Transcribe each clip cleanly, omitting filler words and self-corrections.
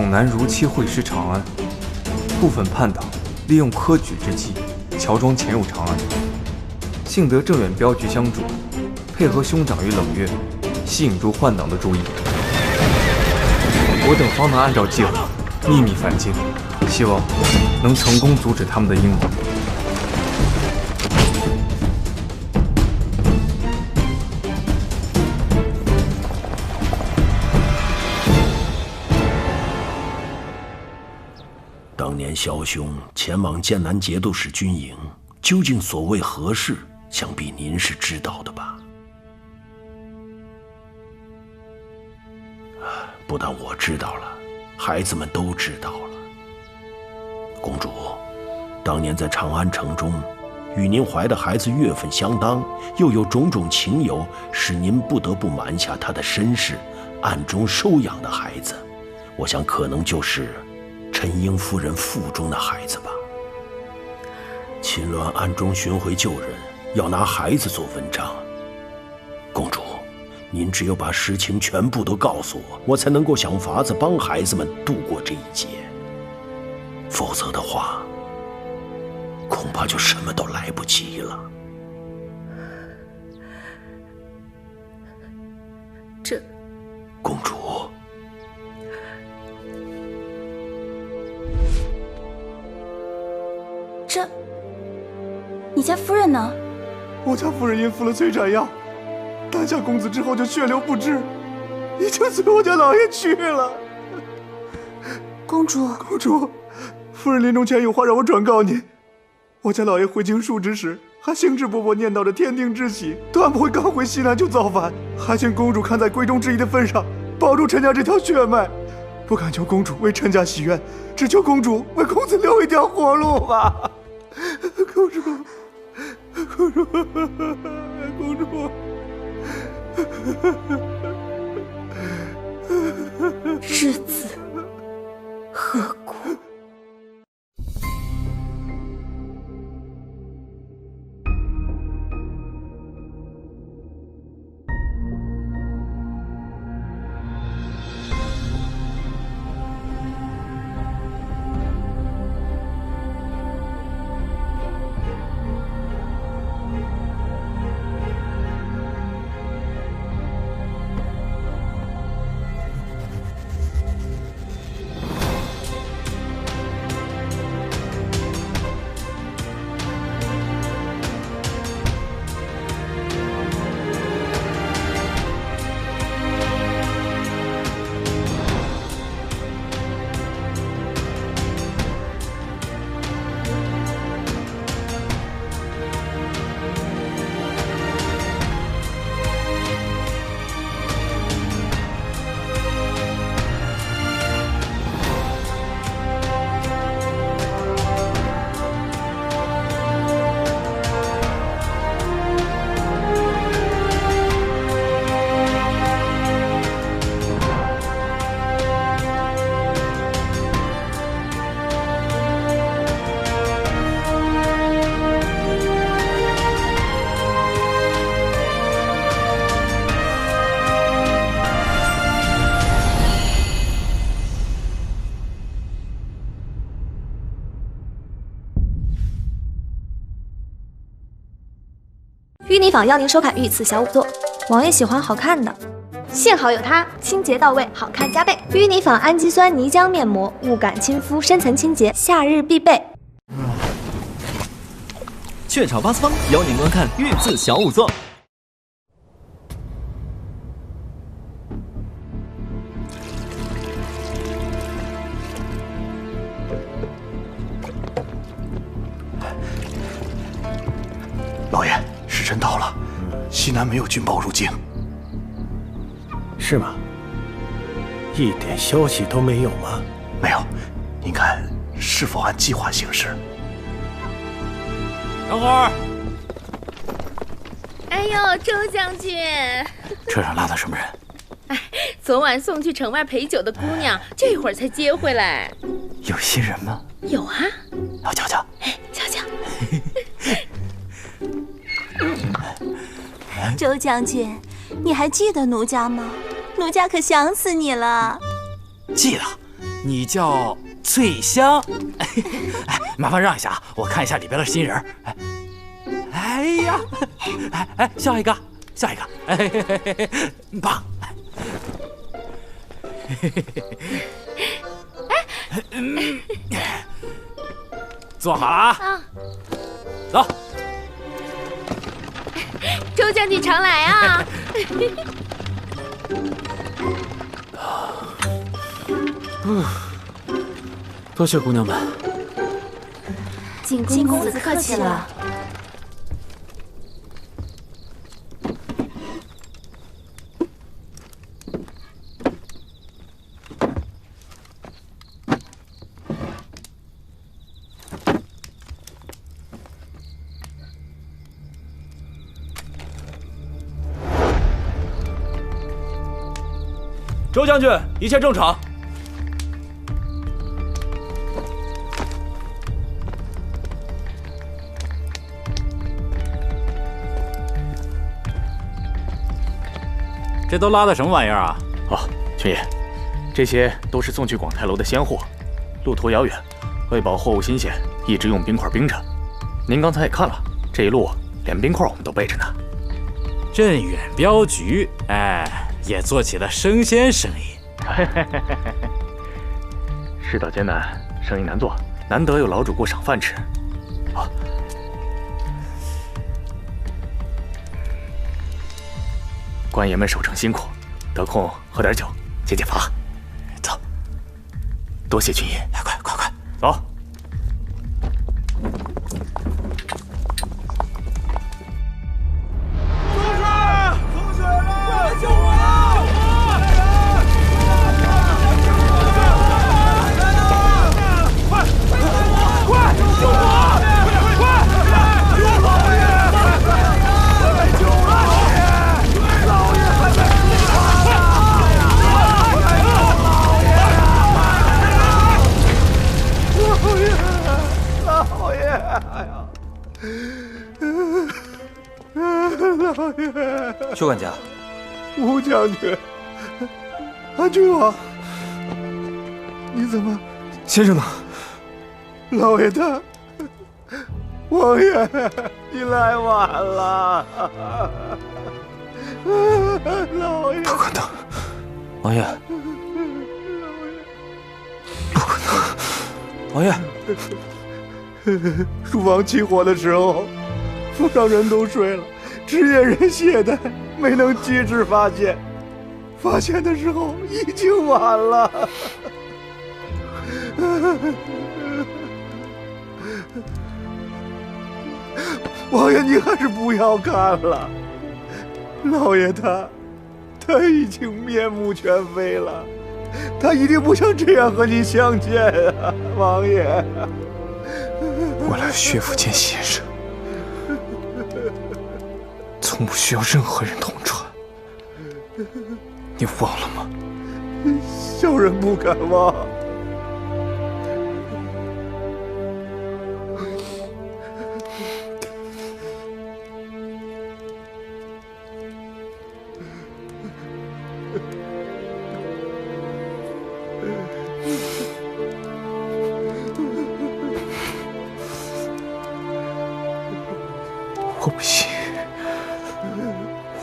岭南如期会师长安，部分叛党利用科举之机，乔装潜入长安。幸得郑远镖局相助，配合兄长与冷月，吸引住宦党的注意。我等方能按照计划秘密返京，希望能成功阻止他们的阴谋。当年萧兄前往剑南节度使军营，究竟所谓何事？想必您是知道的吧？不但我知道了，孩子们都知道了。公主，当年在长安城中，与您怀的孩子月份相当，又有种种情由，使您不得不瞒下他的身世，暗中收养的孩子，我想可能就是陈英夫人腹中的孩子吧。秦鸾暗中寻回旧人，要拿孩子做文章。公主，您只有把实情全部都告诉我，我才能够想法子帮孩子们度过这一劫。否则的话，恐怕就什么都来不及了。公主，你家夫人呢？我家夫人因服了催产药，诞下公子之后就血流不止，已经随我家老爷去了。公主，夫人临终前有话让我转告您。我家老爷回京述职时，还兴致勃勃念叨着天定之喜，断不会刚回西南就造反，还请公主看在闺中之谊的份上，保住陈家这条血脉。不敢求公主为陈家洗冤，只求公主为公子留一条活路吧。公主。日子何苦？芋泥坊邀您收看御赐小五作，王爷喜欢好看的，幸好有它，清洁到位，好看加倍。芋泥坊氨基酸泥浆面膜，雾感亲肤，深层清洁，夏日必备。雀巢八次方邀您观看御赐小五作。老爷，时辰到了，西南没有军报入京。是吗？一点消息都没有吗？没有，您看是否按计划行事？等会儿。哎呦，周将军，车上拉的什么人？哎，昨晚送去城外陪酒的姑娘，这会儿才接回来。有新人吗？有啊，我瞧瞧。瞧瞧。周将军，你还记得奴家吗？奴家可想死你了。记得，你叫翠香。麻烦让一下啊，我看一下里边的新人。哎呀，笑一个，笑一个，棒！坐好了啊，走。周将军常来啊！多谢姑娘们。景公子客气了。周将军，一切正常。这都拉的什么玩意儿啊？哦，军爷，这些都是送去广泰楼的鲜货，路途遥远，为保货物新鲜，一直用冰块冰着。您刚才也看了，这一路连冰块我们都备着呢。镇远镖局，也做起了生鲜生意。世道艰难，生意难做，难得有老主顾赏饭吃。官爷们守城辛苦，得空喝点酒，解解乏。走，多谢军爷，快走。邱管家，吴将军，君王，你怎么？先生呢？老爷他，王爷，你来晚了。老爷，不可能，王爷，不可能，王爷。书房起火的时候，府上人都睡了，值夜人懈怠，没能及时发现。发现的时候已经晚了。王爷，你还是不要看了。老爷他已经面目全非了，他一定不想这样和你相见啊，王爷。我来薛府见先生，从不需要任何人同传，你忘了吗？小人不敢忘。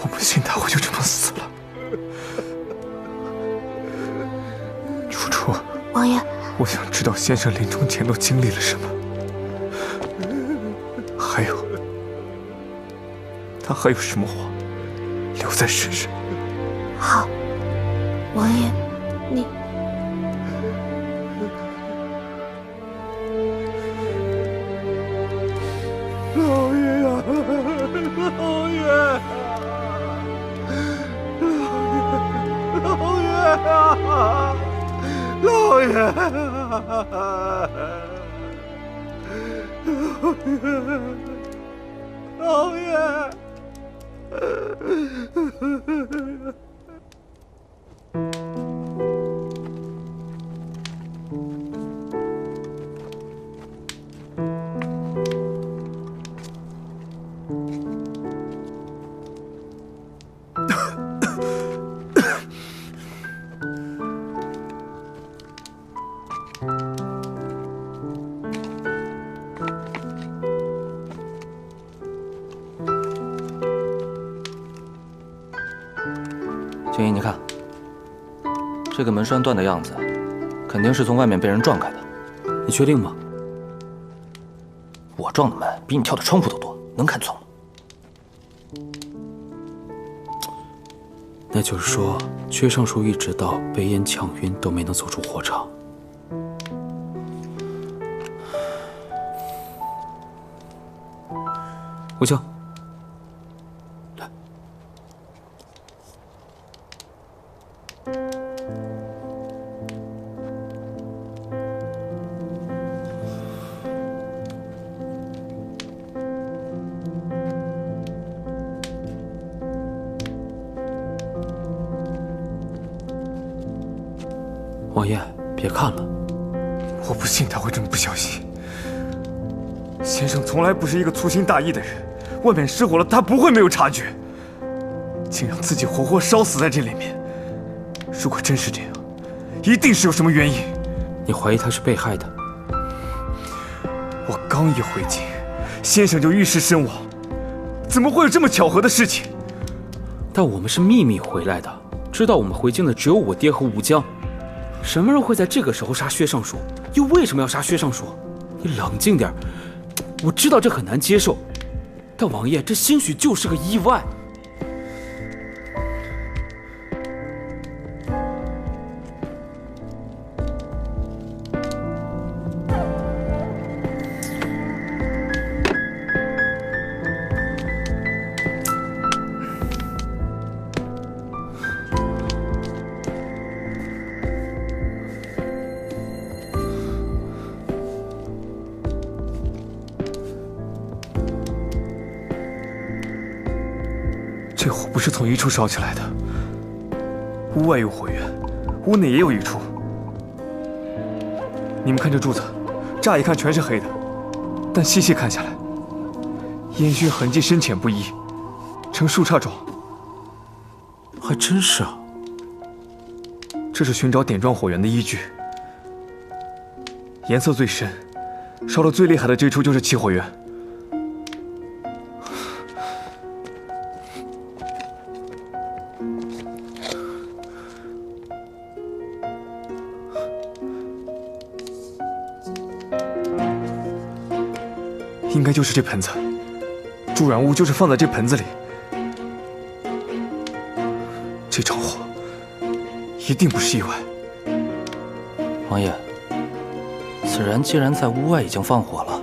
我不信他会就这么死了。楚楚，王爷，我想知道先生临终前都经历了什么，还有他还有什么话留在世上。好，王爷，你。老爷呀，老爷，老爷啊，老爷，老爷。静怡，你看，这个门栓断的样子，肯定是从外面被人撞开的。你确定吗？我撞的门比你跳的窗户都多，能看错吗？那就是说，薛尚书一直到被烟呛晕都没能走出火场。吴清，来。王爷，别看了。我不信他会这么不小心。先生从来不是一个粗心大意的人，外面失火了，他不会没有察觉，竟让自己活活烧死在这里面。如果真是这样，一定是有什么原因。你怀疑他是被害的？我刚一回京，先生就遇事身亡，怎么会有这么巧合的事情？但我们是秘密回来的，知道我们回京的只有我爹和吴江。什么人会在这个时候杀薛尚书？又为什么要杀薛尚书？你冷静点。我知道这很难接受，但王爷，这兴许就是个意外。这火不是从一处烧起来的，屋外有火源，屋内也有一处。你们看这柱子，乍一看全是黑的，但细细看下来，烟熏痕迹深浅不一，呈树杈状。还真是啊。这是寻找点状火源的依据。颜色最深，烧得最厉害的这处就是起火源。应该就是这盆子，助燃物就是放在这盆子里。这场火一定不是意外。王爷，此人既然在屋外已经放火了，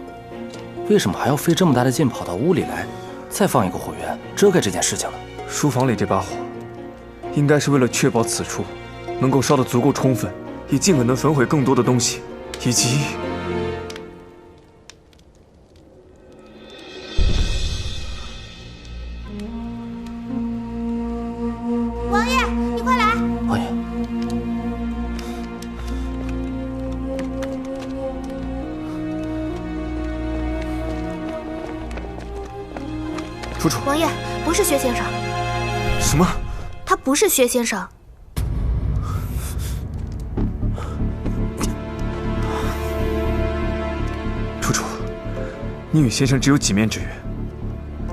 为什么还要费这么大的劲跑到屋里来，再放一个火源遮盖这件事情呢？书房里这把火，应该是为了确保此处能够烧得足够充分，以尽可能焚毁更多的东西，以及……王爷，你快来！王爷，楚楚，王爷，不是薛先生。什么？他不是薛先生。楚楚，你与先生只有几面之缘，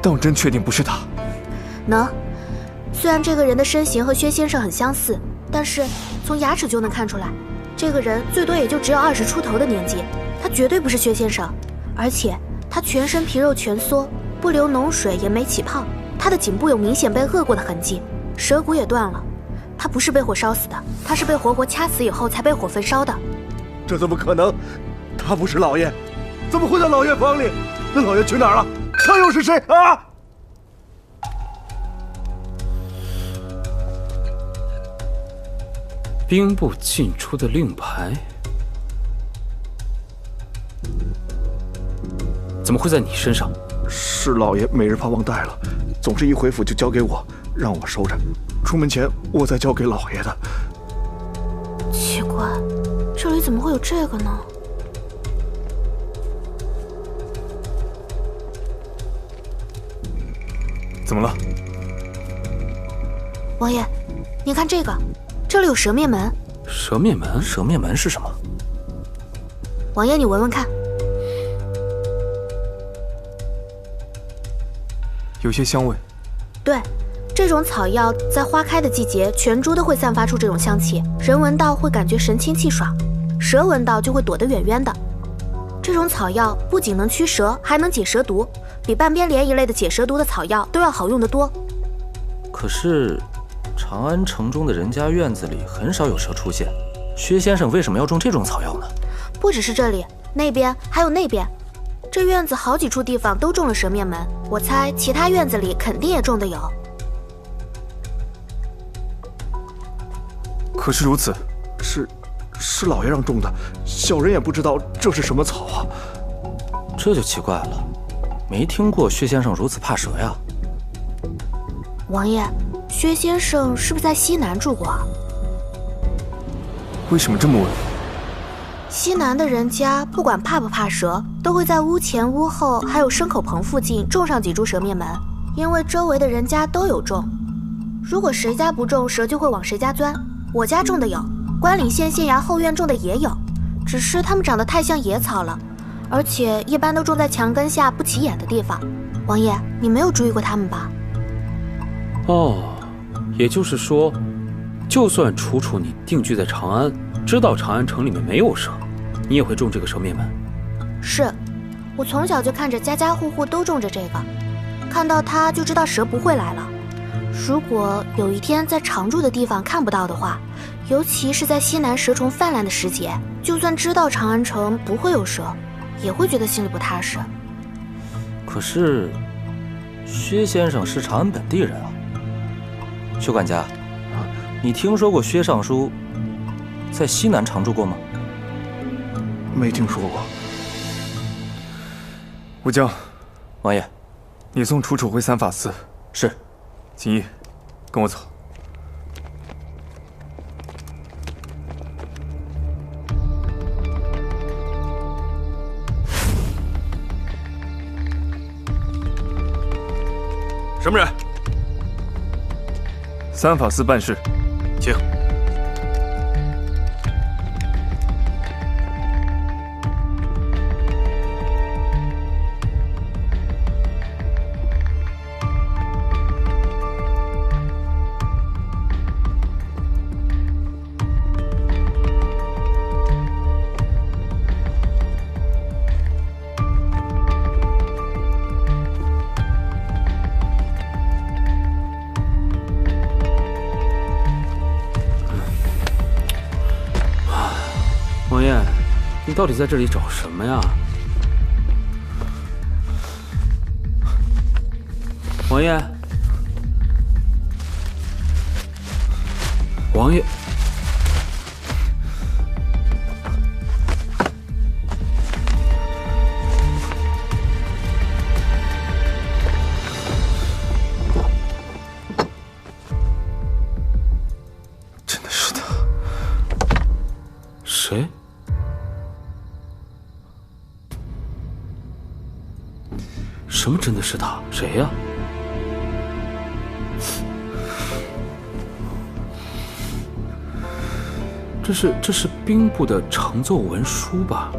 但我真确定不是他。能。虽然这个人的身形和薛先生很相似，但是从牙齿就能看出来，这个人最多也就只有20出头的年纪，他绝对不是薛先生。而且他全身皮肉蜷缩，不流脓水也没起泡，他的颈部有明显被扼过的痕迹，舌骨也断了。他不是被火烧死的，他是被活活掐死以后才被火焚烧的。这怎么可能？他不是老爷，怎么会在老爷房里？那老爷去哪儿了？他又是谁啊？兵部进出的令牌，怎么会在你身上？是老爷每日怕忘带了，总是一回府就交给我，让我收着。出门前我再交给老爷的。奇怪，这里怎么会有这个呢？怎么了？王爷，你看这个，这里有蛇面门。蛇面门？蛇面门是什么？王爷，你闻闻看。有些香味。对，这种草药在花开的季节，全株都会散发出这种香气，人闻到会感觉神清气爽，蛇闻到就会躲得远远的。这种草药不仅能驱蛇，还能解蛇毒，比半边莲一类的解蛇毒的草药都要好用得多。可是，长安城中的人家院子里很少有蛇出现，薛先生为什么要种这种草药呢？不只是这里，那边还有那边，这院子好几处地方都种了蛇面门，我猜其他院子里肯定也种的有。可是如此，是老爷让种的，小人也不知道这是什么草啊。这就奇怪了，没听过薛先生如此怕蛇呀。王爷，薛先生是不是在西南住过啊？为什么这么问？西南的人家不管怕不怕蛇，都会在屋前、屋后还有牲口棚附近种上几株蛇面门，因为周围的人家都有种。如果谁家不种，蛇就会往谁家钻。我家种的有，关岭县县衙后院种的也有，只是它们长得太像野草了，而且一般都种在墙根下不起眼的地方。王爷，你没有注意过它们吧？哦，也就是说，就算楚楚你定居在长安，知道长安城里面没有蛇，你也会种这个蛇面门。是，我从小就看着家家户户都种着这个，看到它就知道蛇不会来了。如果有一天在常住的地方看不到的话，尤其是在西南蛇虫泛滥的时节，就算知道长安城不会有蛇，也会觉得心里不踏实。可是，薛先生是长安本地人啊。薛管家，你听说过薛尚书在西南常住过吗？没听说过。武将，王爷，你送楚楚回三法司。是。锦衣，跟我走。什么人？三法司办事，请。王爷，你到底在这里找什么呀？王爷，王爷，真的是他。谁？什么真的是他？谁呀？这是兵部的呈奏文书吧？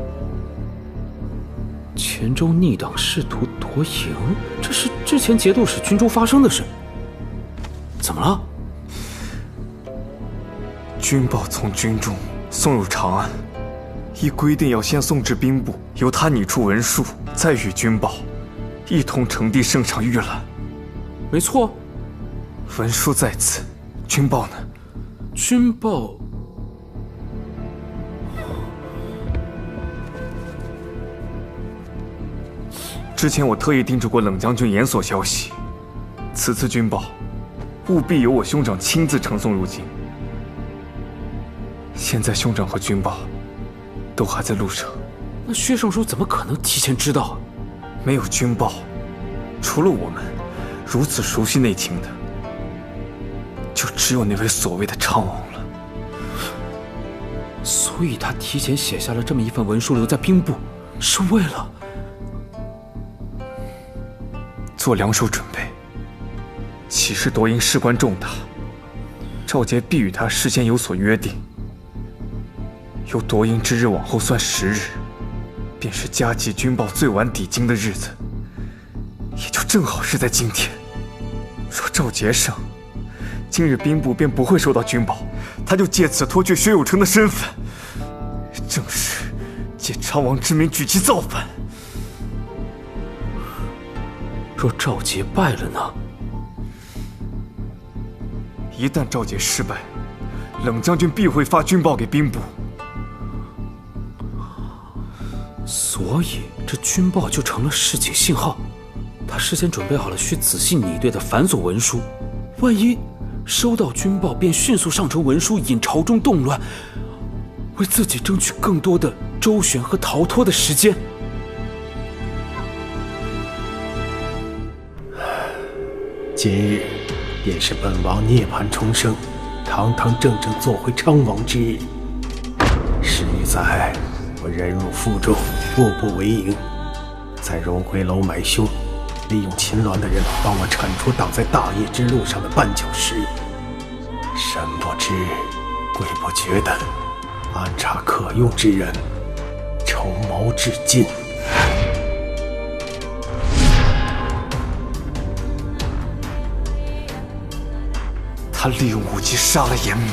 黔州逆党试图夺营，这是之前节度使军中发生的事。怎么了？军报从军中送入长安，依规定要先送至兵部，由他拟出文书，再与军报一同呈递圣上阅览。没错，文书在此，军报呢？军报。之前我特意叮嘱过冷将军严锁消息，此次军报务必由我兄长亲自呈送入京。现在兄长和军报都还在路上，那薛尚书怎么可能提前知道？没有军报，除了我们如此熟悉内情的，就只有那位所谓的昌王了。所以他提前写下了这么一份文书留在兵部，是为了做两手准备。岂是夺营事关重大，赵杰必与他事先有所约定。由夺营之日往后算10日，便是加急军报最晚抵京的日子，也就正好是在今天。若赵杰胜今日兵部便不会收到军报，他就借此脱去薛有成的身份，正是借昌王之名举旗造反。若赵杰败了呢？一旦赵杰失败，冷将军必会发军报给兵部。所以这军报就成了示警信号。他事先准备好了需仔细拟对的繁琐文书，万一收到军报便迅速上呈文书，引朝中动乱，为自己争取更多的周旋和逃脱的时间。今日便是本王涅槃重生，堂堂正正做回昌王之日。11载，我忍辱负重，步步为营，在荣回楼买凶，利用秦鸾的人帮我铲除挡在大业之路上的绊脚石。神不知鬼不觉的安插可用之人，筹谋至尽。他利用武技杀了严明。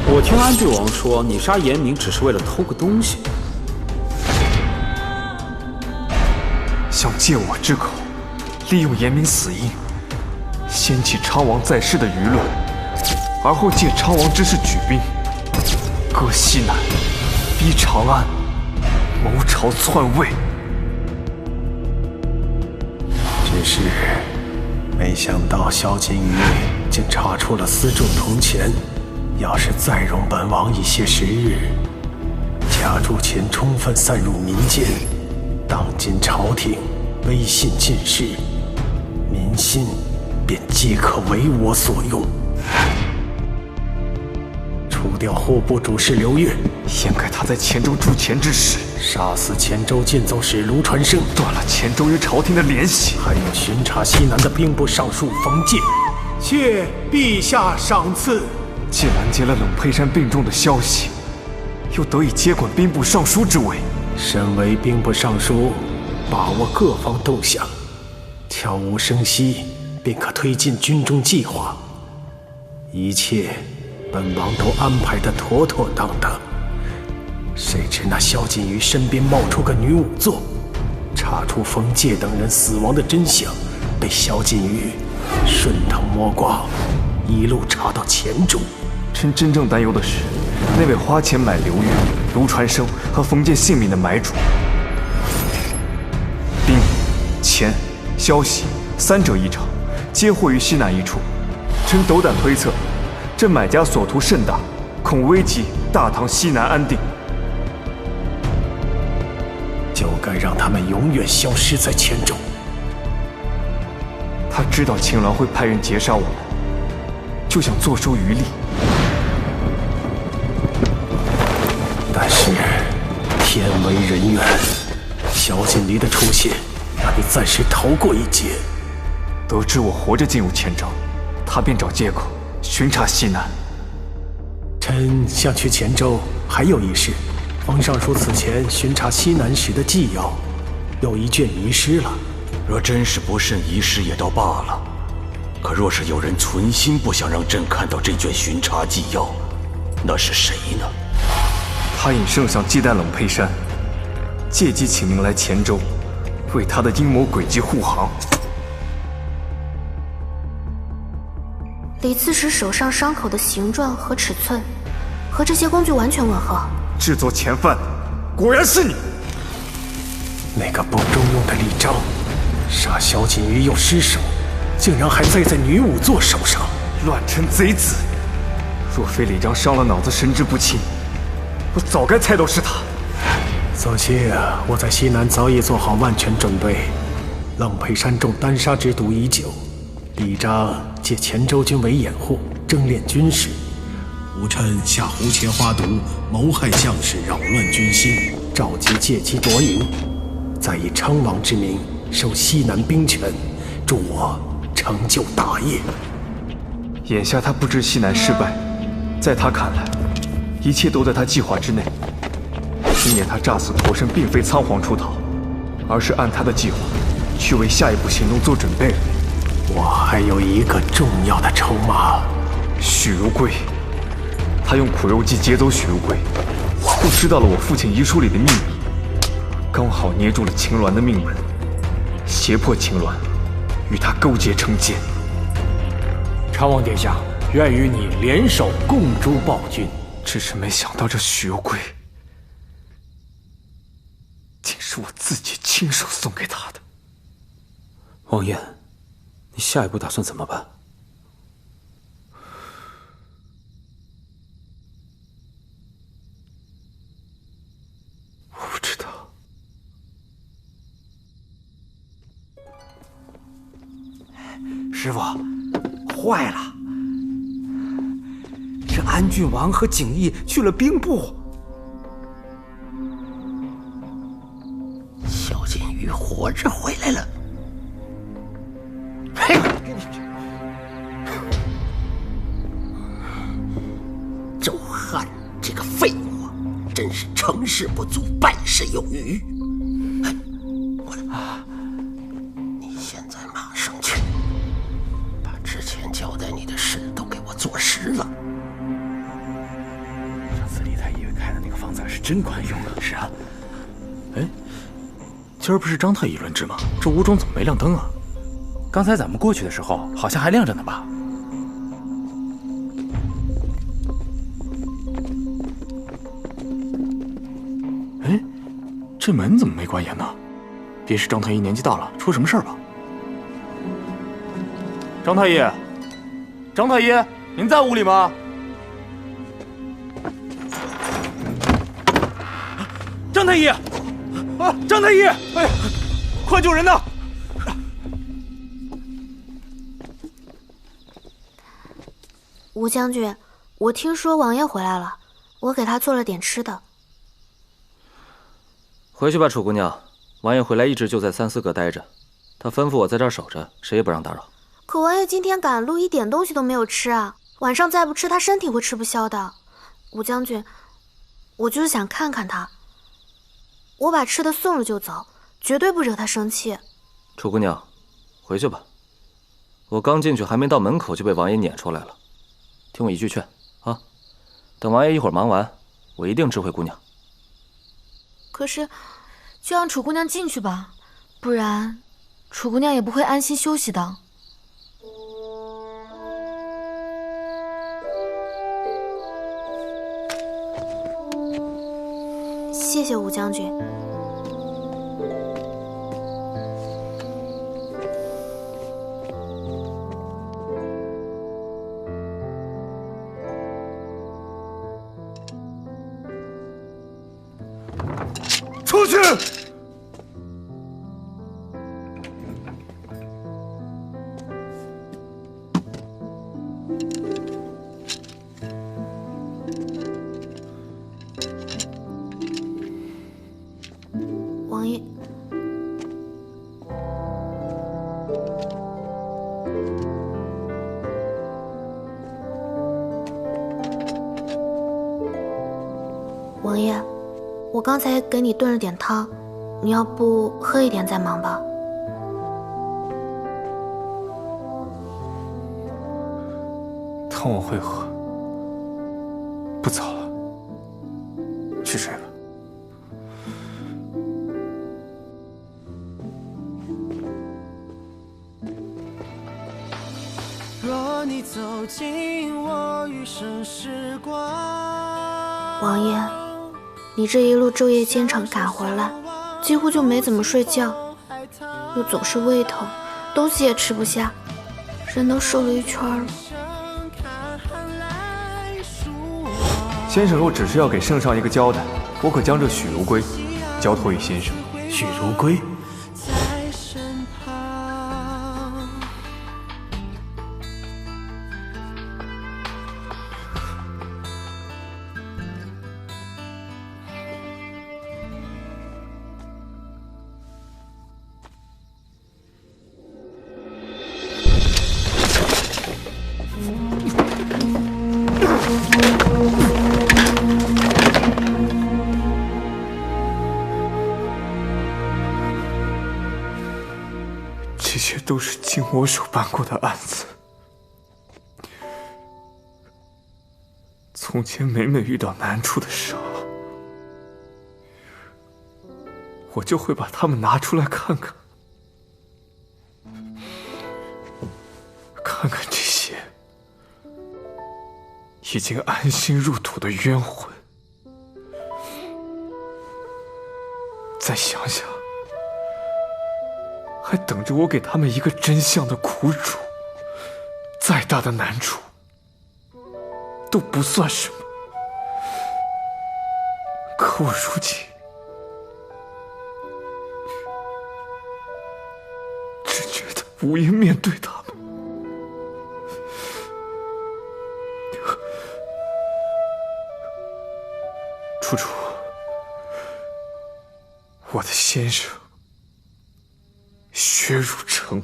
我听安郡王说，你杀严明只是为了偷个东西。想借我之口，利用严明死因，掀起昌王在世的舆论，而后借昌王之事举兵，割西南，逼长安，谋朝篡位。只是没想到萧锦瑜竟查出了私铸铜钱，要是再容本王一些时日，假铸钱充分散入民间，当今朝廷威信尽失，民心便皆可为我所用。除掉户部主事刘越，掩盖他在黔州铸钱之事，杀死黔州剑奏使卢传生，断了黔州与朝廷的联系，还有巡查西南的兵部尚书冯介，谢陛下赏赐。既拦截了冷佩山病重的消息，又得以接管兵部尚书之位。身为兵部尚书，把握各方动向，悄无声息便可推进军中计划，一切本王都安排得妥妥当当。谁知那萧锦瑜身边冒出个女仵作，查出冯介等人死亡的真相，被萧锦瑜顺藤摸瓜，一路查到黔州。臣真正担忧的是，那位花钱买刘越、卢传生和冯介性命的买主。兵、钱、消息三者一场，皆获于西南一处。臣斗胆推测，这买家所图甚大，恐危及大唐西南安定。就该让他们永远消失在黔州。他知道秦鸾会派人截杀我们，就想坐收渔利。但是天为人愿，萧锦离的出现让你暂时逃过一劫。得知我活着进入黔州，他便找借口巡查西南。臣想去黔州，还有一事。冯尚书此前巡查西南时的纪要，有一卷遗失了。若真是不慎遗失也倒罢了，可若是有人存心不想让朕看到这卷巡查纪要，那是谁呢？他引圣上忌惮冷佩山，借机请命来黔州，为他的阴谋诡计护航。李刺史手上伤口的形状和尺寸，和这些工具完全吻合。制作钱贩，果然是你！那个不中用的李章，杀萧锦瑜又失手，竟然还栽在女仵作手上，乱臣贼子！若非李章伤了脑子，神志不清，我早该猜到是他。左卿，我在西南早已做好万全准备。冷佩山中单杀之毒已久，李章借黔州军为掩护，争练军事。吾趁下胡切花毒，谋害将士，扰乱军心，召集借机夺营，再以昌王之名收西南兵权，助我成就大业。眼下他不知西南失败，在他看来，一切都在他计划之内。今夜他诈死脱身，并非仓皇出逃，而是按他的计划，去为下一步行动做准备了。我还有一个重要的筹码，许如归。他用苦肉计劫走许如归，又知道了我父亲遗书里的秘密，刚好捏住了秦鸾的命门，胁迫秦鸾与他勾结成奸。长王殿下，愿与你联手共诛暴君。只是没想到这许如归，竟是我自己亲手送给他的。王爷，你下一步打算怎么办？我不知道。师傅，坏了！这安郡王和景逸去了兵部。萧剑玉活着回来了。嘿，周汉这个废物，真是成事不足败事有余。过来，你现在马上去，把之前交代你的事都给我做实了。上次李太医开的那个方子是真管用啊！是啊。哎，今儿不是张太医轮值吗？这屋中怎么没亮灯啊？刚才咱们过去的时候，好像还亮着呢吧？哎，这门怎么没关严呢？别是张太医年纪大了，出什么事儿吧？张太医，张太医，您在屋里吗？张太医，啊，张太医，哎，快救人呐！吴将军，我听说王爷回来了，我给他做了点吃的。回去吧，楚姑娘。王爷回来一直就在3、4阁待着，他吩咐我在这儿守着，谁也不让打扰。可王爷今天赶路，一点东西都没有吃啊！晚上再不吃，他身体会吃不消的。吴将军，我就是想看看他，我把吃的送了就走，绝对不惹他生气。楚姑娘，回去吧。我刚进去，还没到门口就被王爷撵出来了。听我一句劝啊，等王爷一会儿忙完，我一定知会姑娘。可是，就让楚姑娘进去吧，不然楚姑娘也不会安心休息的。谢谢吴将军。出去！王爷，王爷，我刚才给你炖了点汤，你要不喝一点再忙吧？汤我会喝，不早了，去睡吧。若你走进我余生时光，王爷，你这一路昼夜兼程赶回来，几乎就没怎么睡觉，又总是胃疼，东西也吃不下，人都瘦了一圈了。先生若只是要给圣上一个交代，我可将这许如归交托于先生。许如归。这些都是经我手办过的案子。从前每遇到难处的时候，我就会把它们拿出来看看，看看这些已经安心入土的冤魂，再想想还等着我给他们一个真相的苦主，再大的难处都不算什么。可我如今只觉得无颜面对他们。楚楚，我的先生薛汝成，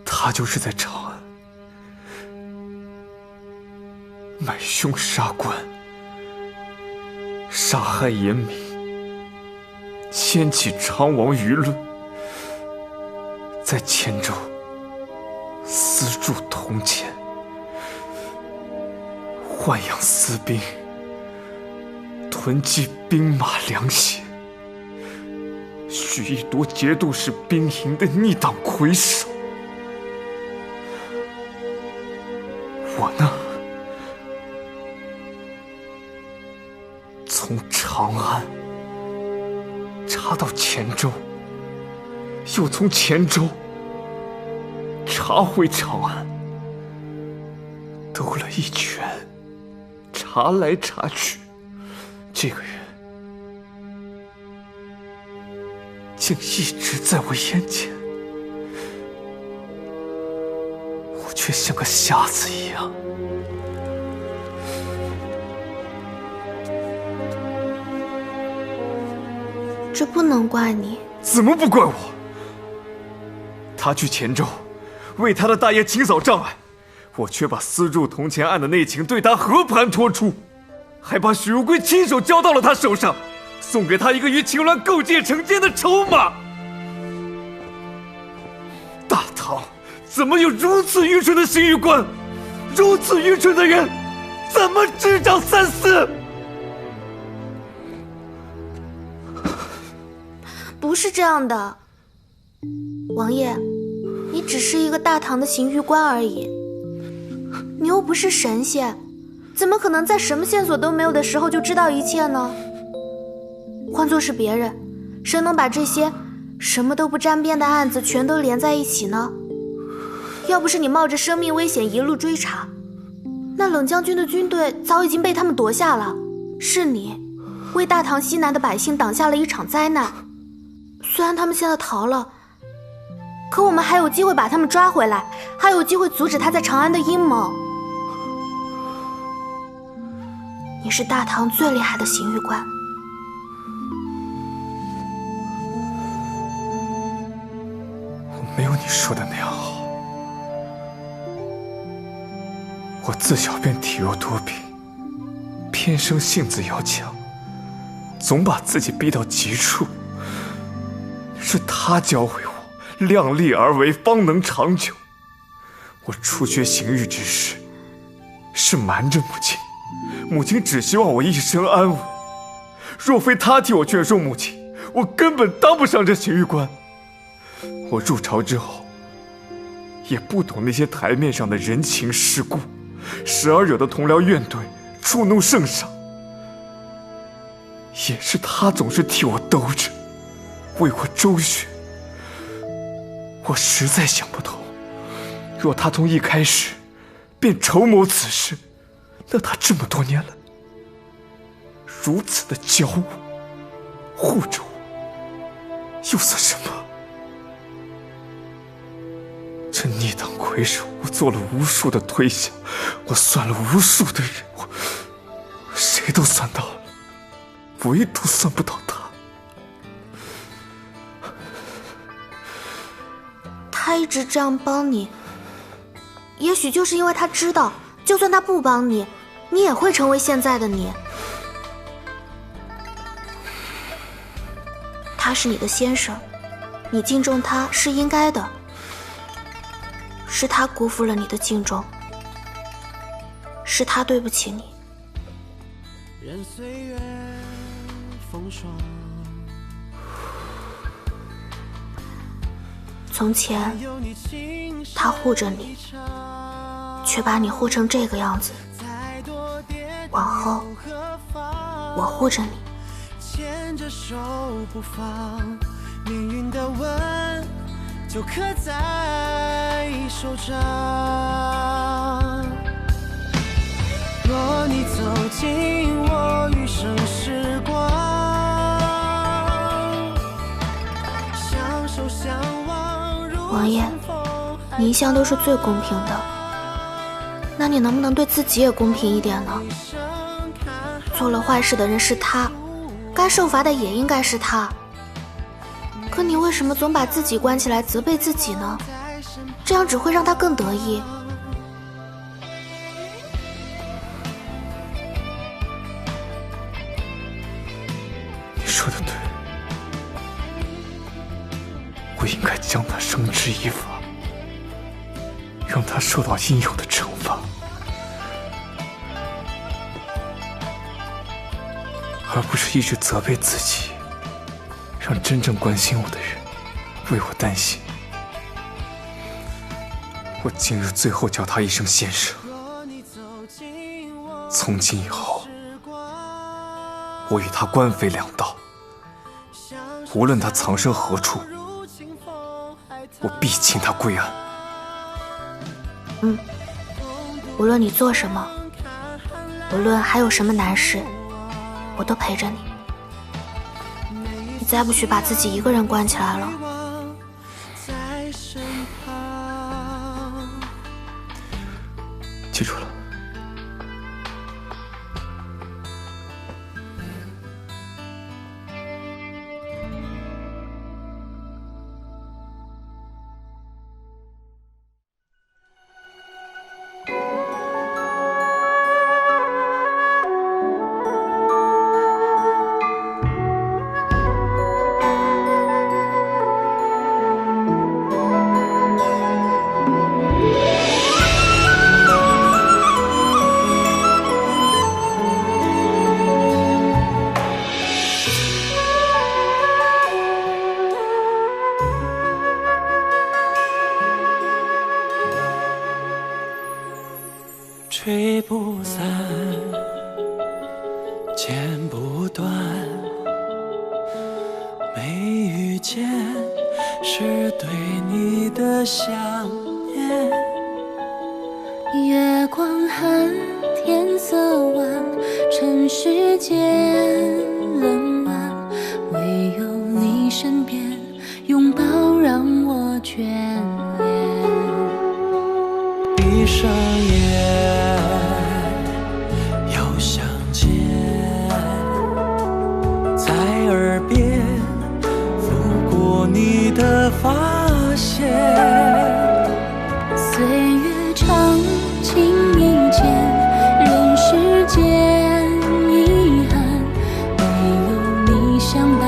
他就是在长安买凶杀官，杀害严明，掀起昌王舆论，在黔州私铸铜钱，豢养私兵，囤积兵马粮饷，蓄意夺节度使兵营的逆党魁首。我呢，从长安查到黔州，又从黔州查回长安，兜了一圈，查来查去，这个人竟一直在我眼前，我却像个瞎子一样。这不能怪你。怎么不怪我？他去黔州为他的大业清扫障碍，我却把私铸铜钱案的内情对他和盘托出，还把许如归亲手交到了他手上，送给他一个与秦鸾构结成奸的筹码。大唐怎么有如此愚蠢的刑狱官？如此愚蠢的人，怎么执掌三司？不是这样的，王爷，你只是一个大唐的刑狱官而已，你又不是神仙，怎么可能在什么线索都没有的时候就知道一切呢？换作是别人，谁能把这些什么都不沾边的案子全都连在一起呢？要不是你冒着生命危险一路追查，那冷将军的军队早已经被他们夺下了。是你为大唐西南的百姓挡下了一场灾难。虽然他们现在逃了，可我们还有机会把他们抓回来，还有机会阻止他在长安的阴谋。你是大唐最厉害的刑狱官，我没有你说的那样好。我自小便体弱多病，偏生性子要强，总把自己逼到极处。是他教会我量力而为，方能长久。我初学刑狱之事，是瞒着母亲，母亲只希望我一生安稳。若非他替我劝说母亲，我根本当不上这刑狱官。我入朝之后，也不懂那些台面上的人情世故，时而惹得同僚怨怼，触怒圣上。也是他总是替我兜着，为我周旋。我实在想不通，若他从一开始便筹谋此事，那他这么多年来如此的教我、护着我，又算什么？这逆党魁首，我做了无数的推想，我算了无数的人，我谁都算到了，唯独算不到他。他一直这样帮你，也许就是因为他知道，就算他不帮你，你也会成为现在的你。他是你的先生，你敬重他是应该的，是他辜负了你的敬重，是他对不起你。任岁月风霜，从前他护着你，却把你护成这个样子。往后我护着你，牵着手不放，命运的吻就刻在手掌。若你走进我余生时光，相守相望如王爷，你一向都是最公平的，那你能不能对自己也公平一点呢？做了坏事的人是他，该受罚的也应该是他。可你为什么总把自己关起来责备自己呢？这样只会让他更得意。你说的对，我应该将他绳之以法，让他受到应有的惩罚，而不是一直责备自己，让真正关心我的人为我担心。我今日最后叫他一声先生，从今以后，我与他官非两道，无论他藏身何处，我必请他归安。无论你做什么，无论还有什么难事，我都陪着你。你再不许把自己一个人关起来了。记住了。吹不散，剪不断，没遇见是对你的想念。月光寒，天色晚，尘世间冷暖，唯有你身边，拥抱让我眷恋。闭上眼，又相见，在耳边拂过你的发线。岁月长，情意间，人世间遗憾，唯有你相伴，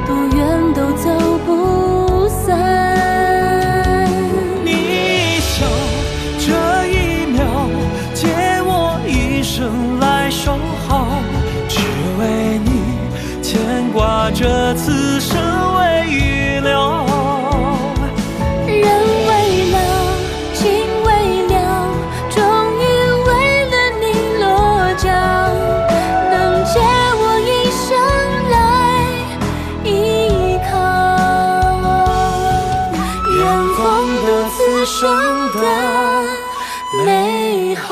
多远都走不散。你笑这一秒，借我一生来守好，只为你牵挂着此生未预料。人为了，情为了，终于为了你落脚，能借我一生来依靠。远方的此生的美好。